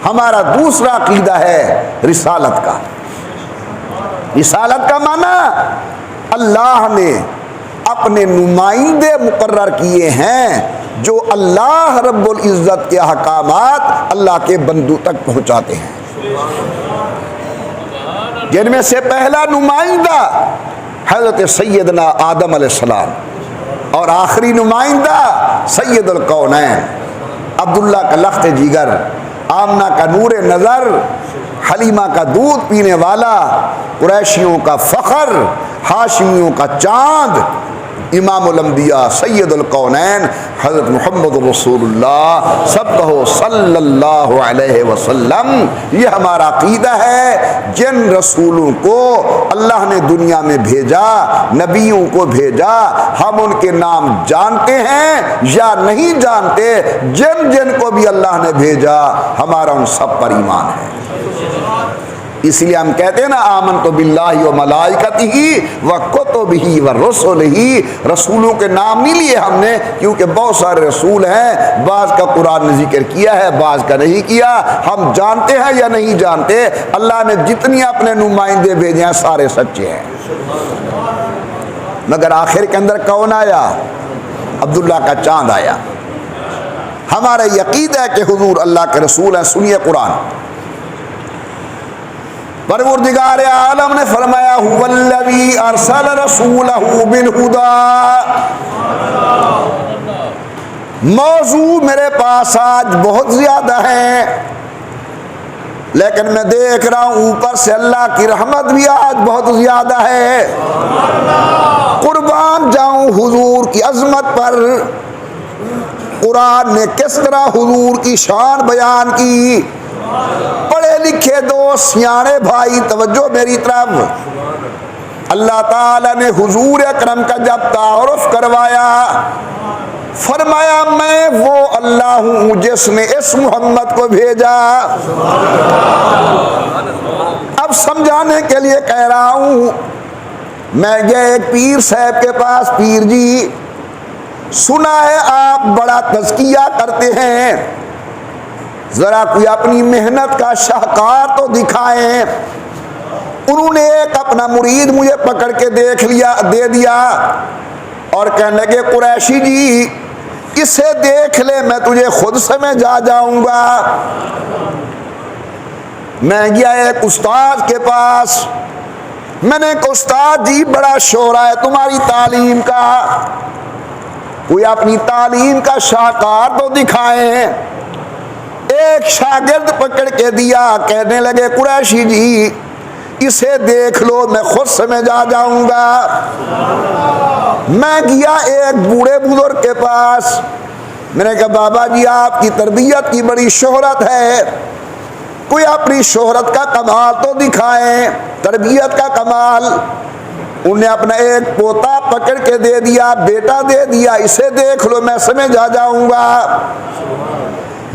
हमारा दूसरा अकीदा है रिसालत का। रिसालत का माना अल्लाह ने अपने नुमाइंदे मुकर्रर किए हैं जो अल्लाह रब्बुल इज़्ज़त के अहकामात अल्लाह के बंदों तक पहुंचाते हैं, जिनमें से पहला नुमाइंदा हज़रत सैयदना आदम अलैहिस्सलाम और आखिरी नुमाइंदा सैयदुल कौनैन अब्दुल्ला का लख्त जिगर, आमना का नूर नज़र, हलीमा का दूध पीने वाला, कुरैशियों का फ़ख्र, हाशिमियों का चाँद, इमामुल अंबिया सैयदुल कौनैन हज़रत मुहम्मद रसूलुल्लाह, सब कहो सल्लल्लाहु अलैहि वसल्लम। ये हमारा अक़ीदा है। जिन रसूलों को अल्लाह ने दुनिया में भेजा, नबियों को भेजा, हम उनके नाम जानते हैं या नहीं जानते, जिन जिन को भी अल्लाह ने भेजा हमारा उन सब पर ईमान है। इसलिए हम कहते हैं ना, आमन तो बिल्लाहि व मलाइकतिही व कुतुबिही व रुसुलिही। रसूलों के नाम नहीं लिए हमने, क्योंकि बहुत सारे रसूल हैं, बाज़ का कुरान ने जिक्र किया है, बाज़ का नहीं किया। हम जानते हैं या नहीं जानते, अल्लाह ने जितनी अपने नुमाइंदे भेजे हैं सारे सच्चे हैं। मगर आखिर के अंदर कौन आया? अब्दुल्ला का चांद आया। हमारा यकीन है कि हुजूर अल्लाह के रसूल हैं। सुनिए कुरान, परवरदिगार आलम ने फरमाया हुवल्लज़ी अरसल रसूलहू बिल हुदा। मौजू मेरे पास आज बहुत ज्यादा है, लेकिन मैं देख रहा हूं ऊपर से अल्लाह की रहमत भी आज बहुत ज्यादा है। कुर्बान जाऊं हुजूर की अजमत पर। कुरान ने किस तरह हुजूर की शान बयान की। पढ़े लिखे दोस्त, सियाने भाई, तवज्जो मेरी तरफ। अल्लाह ताला ने हुजूर अकरम का जब तारुफ करवाया, फरमाया मैं वो अल्लाह हूं जिसने इस मोहम्मद को भेजा। अब समझाने के लिए कह रहा हूं, मैं गया एक पीर साहब के पास। पीर जी, सुना है आप बड़ा तज़किया करते हैं, जरा कोई अपनी मेहनत का शाहकार तो दिखाएं। उन्होंने एक अपना मुरीद मुझे पकड़ के दे दिया और कहने लगे, कुरैशी जी इसे देख ले, मैं तुझे खुद समझ आ जाऊंगा। मैं गया एक उस्ताद के पास। मैंने कहा, उस्ताद जी बड़ा शोर है तुम्हारी तालीम का, कोई अपनी तालीम का शाहकार तो दिखाएं। एक शागिर्द पकड़ के दिया, कहने लगे, कुरैशी जी इसे देख लो, मैं खुद समझ आ जाऊंगा। मैं गया एक बूढ़े बुजुर्ग के पास। मैंने कहा, बाबा जी आपकी तरबियत की बड़ी शोहरत है, कोई अपनी शोहरत का कमाल तो दिखाएं, तरबियत का कमाल। उन्हें अपना एक पोता पकड़ के दे दिया, बेटा दे दिया, इसे देख लो, मैं समझ आ जाऊंगा।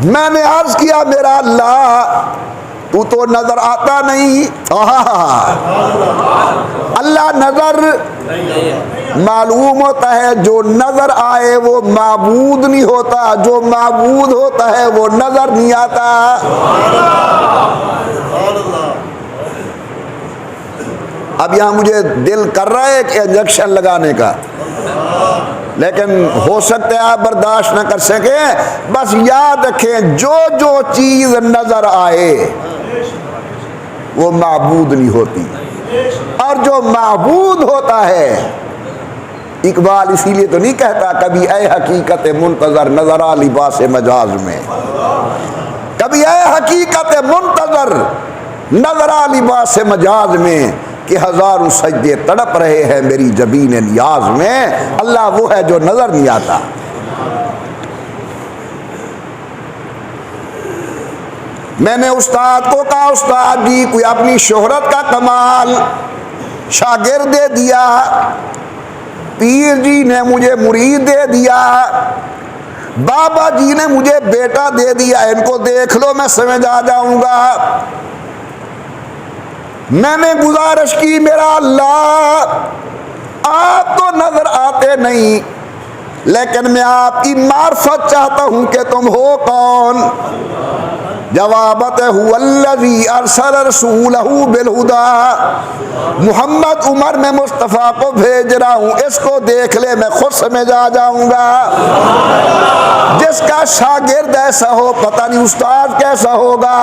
मैंने अर्ज किया, मेरा अल्लाह तू तो नजर आता नहीं। अल्लाह नजर मालूम होता है, जो नजर आए वो माबूद नहीं होता, जो माबूद होता है वो नजर नहीं आता। अब यहाँ मुझे दिल कर रहा है कि इंजेक्शन लगाने का, लेकिन हो सकता है आप बर्दाश्त न कर सके। बस याद रखें, जो जो चीज नजर आए वो माबूद नहीं होती, और जो माबूद होता है, इकबाल इसीलिए तो नहीं कहता कभी ऐ हकीकत मुंतजर नजरा लिबास मजाज में, कभी ऐ हकीकत मुंतजर नजरा लिबास मजाज में, कि हजारों सजदे तड़प रहे हैं मेरी जबीन नियाज में। अल्लाह वो है जो नजर नहीं आता। मैंने उस्ताद को कहा, उस्ताद जी कोई अपनी शोहरत का कमाल। शागिर्द दे दिया, पीर जी ने मुझे मुरीद दे दिया, बाबा जी ने मुझे बेटा दे दिया, इनको देख लो मैं समझ आ जाऊंगा। मैंने गुजारिश की, मेरा अल्लाह आप तो नजर आते नहीं, लेकिन मैं आपकी मार्फत चाहता हूं कि तुम हो कौन। जवाबत हुवल्लज़ी अरसल रसूलहू बिलहुदा, मोहम्मद उमर मैं मुस्तफ़ा को भेज रहा हूँ, इसको देख ले मैं खुद समझ आ जाऊंगा। जिसका शागिर्द ऐसा हो पता नहीं उस्ताद कैसा होगा,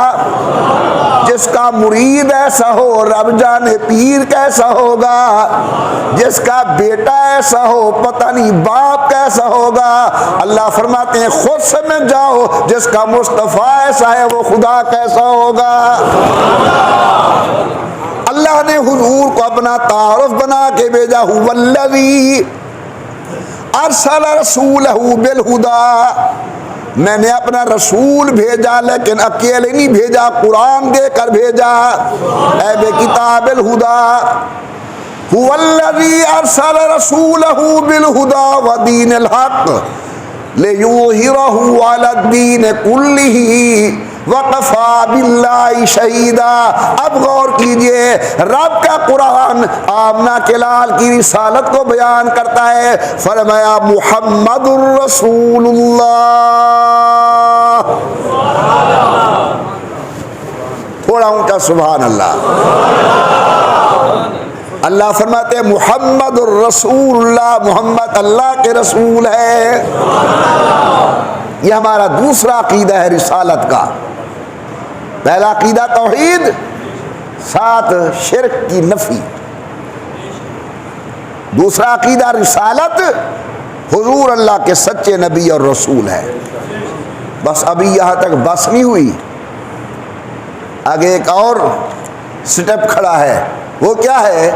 जिसका मुरीद ऐसा हो रब जाने पीर कैसा होगा, जिसका बेटा ऐसा हो पता नहीं बाप कैसा होगा। अल्लाह फरमाते हैं खुद समझ जाओ, जिसका मुस्तफ़ा ऐसा है वो खुदा कैसा होगा। अल्लाह ने हुजूर को अपना तारुफ बना के भेजा, हुवल्लज़ी अरसल रसूलहू बिलहुदा, मैंने अपना रसूल भेजा लेकिन अकेले नहीं भेजा, कुरान देकर भेजा। ऐ बे किताबिल हुदा, हुवल्लज़ी अरसल रसूलहू बिलहुदा व दीनिल हक़ लियुज़हिरहू अलद्दीन कुल्लिही वक़फ़ा बिल्लाहि शहीदा। अब गौर कीजिए, रब का कुरान आमना के लाल की रिसालत को बयान करता है। फरमाया मुहम्मदुर रसूलुल्लाह, थोड़ा ऊंचा सुभान अल्लाह। अल्लाह फरमाते मुहम्मदुर रसूलुल्लाह, मोहम्मद अल्लाह के रसूल है। यह हमारा दूसरा अकीदा है रिसालत का। पहला अकीदा तौहीद, साथ शिरक की नफी। दूसरा अकीदा रिसालत, हुजूर अल्लाह के सच्चे नबी और रसूल है। बस अभी यहां तक बस नहीं हुई, आगे एक और स्टेप खड़ा है। वो क्या है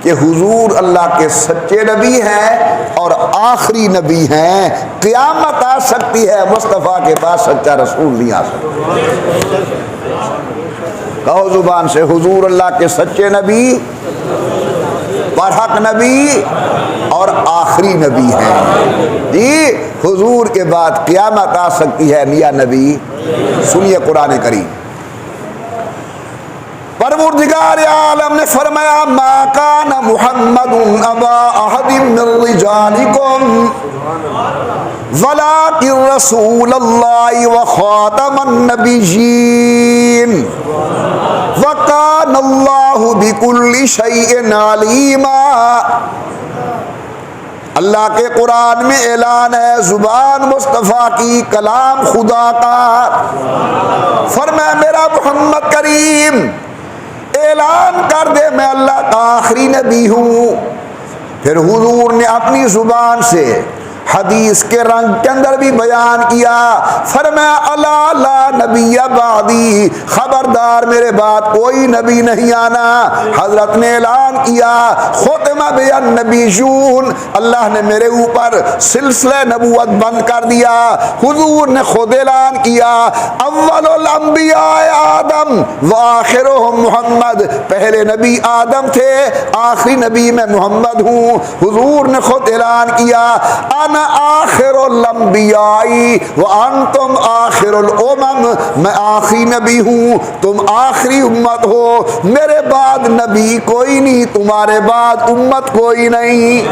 कि हुजूर अल्लाह के सच्चे नबी हैं और आखिरी नबी हैं। क़यामत आ सकती है, मुस्तफ़ा के पास सच्चा रसूल नहीं आ सकता। कहो जुबान से, हुजूर अल्लाह के सच्चे नबी, बरहक नबी और आखिरी नबी हैं। जी, हुजूर के बाद क़यामत आ सकती है नया नबी। सुनिए कुरान करीम, परवरदिगार आलम ने फरमाया मा कान मुहम्मदुन अबा अहदिम मिन रिजालिकुम वलाकिन रसूलल्लाहि व खातमन नबिय्यीन व कानल्लाहु बिकुल्लि शैइन अलीमा। अल्लाह के कुरान में ऐलान है, जुबान मुस्तफ़ा की, कलाम खुदा का। फरमाया मेरा मोहम्मद करीम ऐलान कर दे मैं अल्लाह का आखिरी नबी हूँ। फिर हुजूर ने अपनी जुबान से हदीस के रंग के अंदर भी बयान किया। फरमाया अला ला नबी बादी, खबरदार मेरे बाद कोई नबी नहीं आना। हजरत ने ऐलान किया खुतमा बियन नबीयून, अल्लाह ने मेरे ऊपर सिलसिला नबूवत बंद कर दिया। हुजूर ने खुद ऐलान किया अव्वलुल अंबिया आदम व आखिरुहुम मोहम्मद, पहले नबी आदम थे, आखिरी नबी मैं मोहम्मद हूँ। हुजूर ने खुद ऐलान किया अना आखिरुल अंबियाई व अंतुम आखिरुल उमम, मैं आखिरी नबी हूँ, तुम आखिरी उम्मत हो। मेरे बाद नबी कोई नहीं, तुम्हारे बाद उम्मत कोई नहीं।